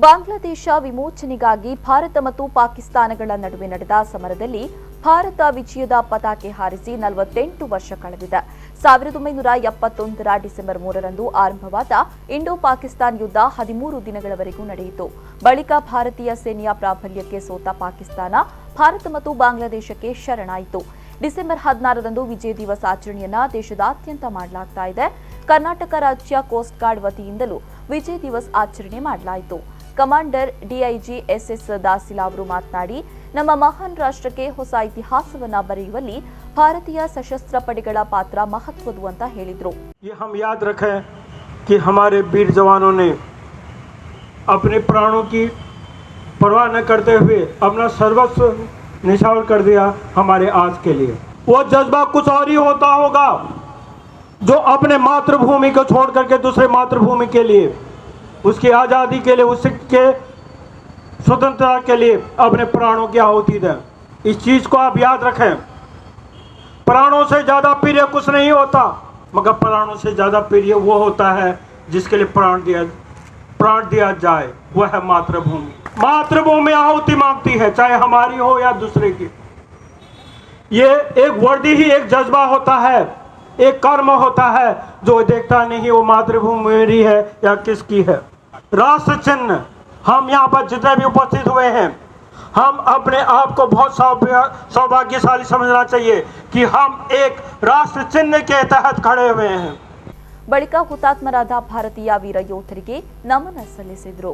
ಬಾಂಗ್ಲಾದೇಶ ವಿಮೋಚನೆಗಾಗಿ ಭಾರತ ಮತ್ತು ಪಾಕಿಸ್ತಾನಗಳ ನಡುವೆ ನಡೆದ ಸಮರದಲ್ಲಿ ಭಾರತ ವಿಜಯದ ಪತಾಕೆ ಹಾರಿಸಿ 48 ವರ್ಷ ಕಳೆದಿದೆ. 1971ರ ಡಿಸೆಂಬರ್ 3ರಂದು ಆರಂಭವಾದ ಇಂಡೋ ಪಾಕಿಸ್ತಾನ್ ಯುದ್ಧ 13 ದಿನಗಳವರೆಗೂ ನಡೆಯಿತು. ಬಳಿಕ ಭಾರತೀಯ ಸೇನೆಯ ಪ್ರಾಬಲ್ಯಕ್ಕೆ ಸೋತ ಪಾಕಿಸ್ತಾನ ಭಾರತ ಮತ್ತು ಬಾಂಗ್ಲಾದೇಶಕ್ಕೆ ಶರಣಾಯಿತು. ಡಿಸೆಂಬರ್ 16ರಂದು ವಿಜಯ ದಿವಸ ಆಚರಣೆಯನ್ನ ದೇಶದಾದ್ಯಂತ ಮಾಡಲಾಗ್ತಾ ಇದೆ. ಕರ್ನಾಟಕ ರಾಜ್ಯ ಕೋಸ್ಟ್ ಗಾರ್ಡ್ ವತಿಯಿಂದಲೂ ವಿಜಯ ದಿವಸ್ ಆಚರಣೆ ಮಾಡಲಾಯಿತು. ಕಮಾಂಡರ್ ಡಿಐಜಿ ಎಸ್ಎಸ್ ದಾಸಿಲಾ ಅವರು ಮಾತನಾಡಿ, ನಮ್ಮ ಮಹಾನ್ ರಾಷ್ಟ್ರಕ್ಕೆ ಹೊಸ ಇತಿಹಾಸವನ್ನ ಬರೆಯುವಲ್ಲಿ ಭಾರತೀಯ ಸಶಸ್ತ್ರ ಪಡೆಗಳ ಪಾತ್ರ ಮಹತ್ವದ್ದು ಅಂತ ಹೇಳಿದ್ರು. हम याद रखें कि हमारे वीर जवानों ने अपने प्राणों की परवाह न करते हुए अपना सर्वस्व निछावर कर दिया हमारे आज के लिए. वो जज्बा कुछ और ही होता होगा जो अपने मातृभूमि को छोड़ करके दूसरे मातृभूमि के लिए, उसकी आज़ादी के लिए, उसके स्वतंत्रता के लिए अपने प्राणों की आहुति दें. इस चीज़ को आप याद रखें. प्राणों से ज़्यादा प्रिय कुछ नहीं होता, मगर प्राणों से ज़्यादा प्रिय वो होता है जिसके लिए प्राण दिया जाए. वह है मातृभूमि. मातृभूमि आहुति मांगती है, चाहे हमारी हो या दूसरे की. ये एक वर्दी ही एक जज्बा होता है, एक कर्म होता है जो देखता नहीं वो मातृभूमि मेरी है या किसकी है. राष्ट्र चिन्ह हम यहाँ पर जितने भी उपस्थित हुए हैं, हम अपने आप को बहुत सौभाग्यशाली समझना चाहिए कि हम एक राष्ट्र चिन्ह के तहत खड़े हुए हैं. ಬಳಿಕ ಹುತಾತ್ಮರಾದ ಭಾರತೀಯ ವೀರ ಯೋಧರಿಗೆ ನಮನ ಸಲ್ಲಿಸಿದರು.